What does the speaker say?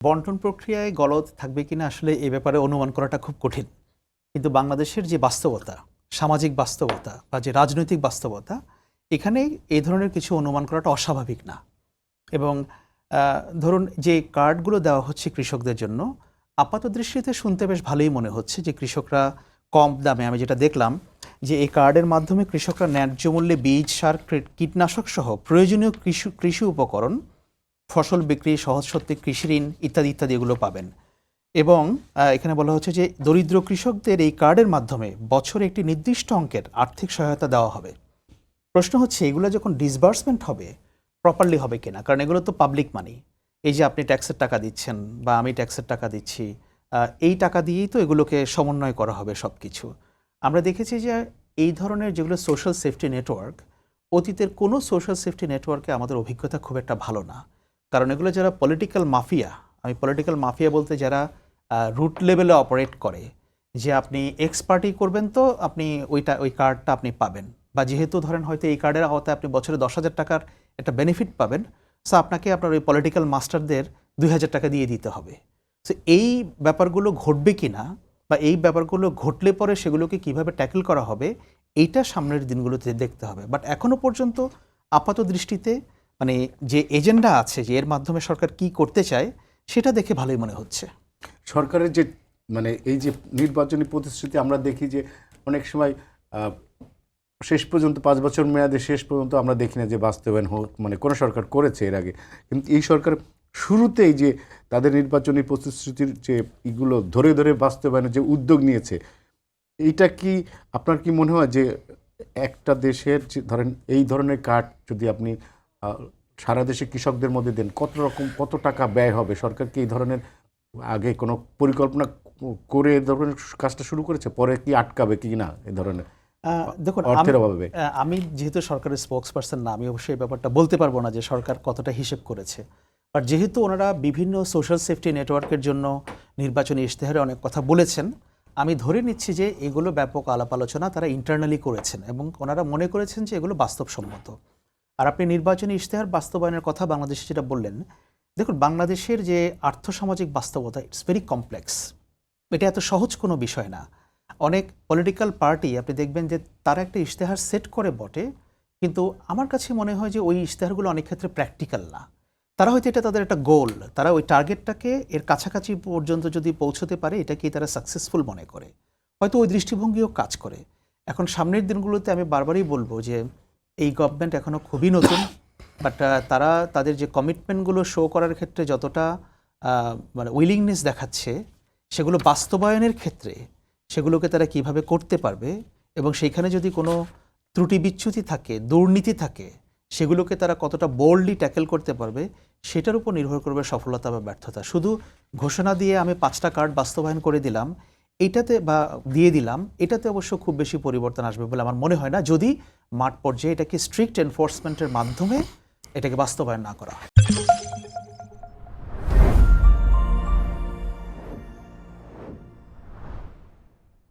বন্টন প্রক্রিয়ায় গলদ থাকবে কিনা আসলে এ ব্যাপারে অনুমান করাটা খুব কঠিন। কিন্তু বাংলাদেশের যে বাস্তবতা, সামাজিক বাস্তবতা বা যে রাজনৈতিক বাস্তবতা, এখানে এই ধরনের কিছু অনুমান করাটা অস্বাভাবিক না। এবং ধরুন যে কার্ডগুলো দেওয়া হচ্ছে কৃষকদের জন্য, আপাত দৃষ্টিতে শুনতে বেশ ভালোই মনে হচ্ছে যে কৃষকরা কম দামে, আমি যেটা দেখলাম যে এই কার্ডের মাধ্যমে কৃষকরা ন্যায্য মূল্যে বীজ, সার, কীটনাশক সহ প্রয়োজনীয় কৃষি উপকরণ, ফসল বিক্রি, সহজ সত্যি কৃষি ঋণ ইত্যাদি ইত্যাদি এগুলো পাবেন। এবং এখানে বলা হচ্ছে যে দরিদ্র কৃষকদের এই কার্ডের মাধ্যমে বছরে একটি নির্দিষ্ট অঙ্কের আর্থিক সহায়তা দেওয়া হবে। প্রশ্ন হচ্ছে এগুলো যখন ডিসবার্সমেন্ট হবে প্রপারলি হবে কিনা, কারণ এগুলো তো পাবলিক মানি। এই যে আপনি ট্যাক্সের টাকা দিচ্ছেন বা আমি ট্যাক্সের টাকা দিচ্ছি, এই টাকা দিয়েই তো এগুলোকে সমন্বয় করা হবে সব কিছু। আমরা দেখেছি যে এই ধরনের যেগুলো সোশ্যাল সেফটি নেটওয়ার্ক, অতীতের কোনো সোশ্যাল সেফটি নেটওয়ার্কে আমাদের অভিজ্ঞতা খুব একটা ভালো না। কারণ এগুলো যারা পলিটিক্যাল মাফিয়া, আমি পলিটিক্যাল মাফিয়া বলতে যারা রুট লেভেলে অপারেট করে, যে আপনি এক্স পার্টি করবেন তো আপনি ওই কার্ডটা আপনি পাবেন, বা যেহেতু ধরেন হয়তো এই কার্ডের আওতায় আপনি বছরে 10,000 টাকার একটা বেনিফিট পাবেন, সো আপনাকে আপনার ওই পলিটিক্যাল মাস্টারদের 2,000 টাকা দিয়ে দিতে হবে। সো এই ব্যাপারগুলো ঘটবে কি না, বা এই ব্যাপারগুলো ঘটলে পরে সেগুলোকে কিভাবে ট্যাকেল করা হবে, এইটা সামনের দিনগুলোতে দেখতে হবে। বাট এখনও পর্যন্ত আপাত দৃষ্টিতে মানে যে এজেন্ডা আছে, যে এর মাধ্যমে সরকার কি করতে চায়, সেটা দেখে ভালোই মনে হচ্ছে। সরকারের যে মানে এই যে নির্বাচনী প্রতিশ্রুতি আমরা দেখি যে অনেক সময় শেষ পর্যন্ত 5 বছর মেয়াদে শেষ পর্যন্ত আমরা দেখি না যে বাস্তবায়ন হোক, মানে কোনো সরকার করেছে এর আগে। কিন্তু এই সরকার শুরুতেই যে তাদের নির্বাচনী প্রতিশ্রুতির যে এগুলো ধরে ধরে বাস্তবায়নের যে উদ্যোগ নিয়েছে, এইটা কি আপনার কি মনে হয় যে একটা দেশের ধরেন এই ধরনের কার্ড যদি আপনি সারা দেশে কৃষকদের মধ্যে দেন, কত টাকা ব্যয় হবে? সরকার কি এই ধরনের আগে কোনো পরিকল্পনা করে এই ধরনের কাজটা শুরু করেছে? পরে কি আটকাবে কি না এই ধরনের? দেখুন, আমি যেহেতু সরকারের স্পোক্স পারসন না, আমি অবশ্যই এই ব্যাপারটা বলতে পারবো না যে সরকার কতটা হিসেব করেছে। বাট যেহেতু ওনারা বিভিন্ন সোশ্যাল সেফটি নেটওয়ার্কের জন্য নির্বাচনী ইশতেহারে অনেক কথা বলেছেন, আমি ধরে নিচ্ছি যে এগুলো ব্যাপক আলাপ আলোচনা তারা ইন্টারনালি করেছেন এবং ওনারা মনে করেছেন যে এগুলো বাস্তবসম্মত। আর আপনি নির্বাচনী ইশতেহার বাস্তবায়নের কথা বাংলাদেশে যেটা বললেন, দেখুন বাংলাদেশের যে আর্থসামাজিক বাস্তবতা, ইটস ভেরি কমপ্লেক্স। এটা এত সহজ কোনো বিষয় না। অনেক পলিটিক্যাল পার্টি আপনি দেখবেন যে তারা একটা ইশতেহার সেট করে বটে, কিন্তু আমার কাছে মনে হয় যে ওই ইশতেহারগুলো অনেক ক্ষেত্রে প্র্যাকটিক্যাল না। তারা হয়তো এটা তাদের একটা গোল, তারা ওই টার্গেটটাকে এর কাছাকাছি পর্যন্ত যদি পৌঁছতে পারে এটাকেই তারা সাকসেসফুল মনে করে, হয়তো ওই দৃষ্টিভঙ্গিও কাজ করে। এখন সামনের দিনগুলোতে আমি বারবারই বলবো যে এই গভর্নমেন্ট এখনও খুবই নতুন, বাট তারা তাদের যে কমিটমেন্টগুলো শো করার ক্ষেত্রে যতটা মানে উইলিংনেস দেখাচ্ছে, সেগুলো বাস্তবায়নের ক্ষেত্রে সেগুলোকে তারা কিভাবে করতে পারবে, এবং সেইখানে যদি কোনো ত্রুটি বিচ্যুতি থাকে, দুর্নীতি থাকে, সেগুলোকে তারা কতটা বোল্ডলি ট্যাকেল করতে পারবে, সেটার উপর নির্ভর করবে সফলতা বা ব্যর্থতা। শুধু ঘোষণা দিয়ে আমি 5টা কার্ড বাস্তবায়ন করে দিলাম এইটাতে বা দিয়ে দিলাম, এটাতে অবশ্য খুব বেশি পরিবর্তন আসবে বলে আমার মনে হয় না, যদি মাঠ পর্যায়ে এটাকে স্ট্রিক্ট এনফোর্সমেন্টের মাধ্যমে এটাকে বাস্তবায়ন না করা হয়।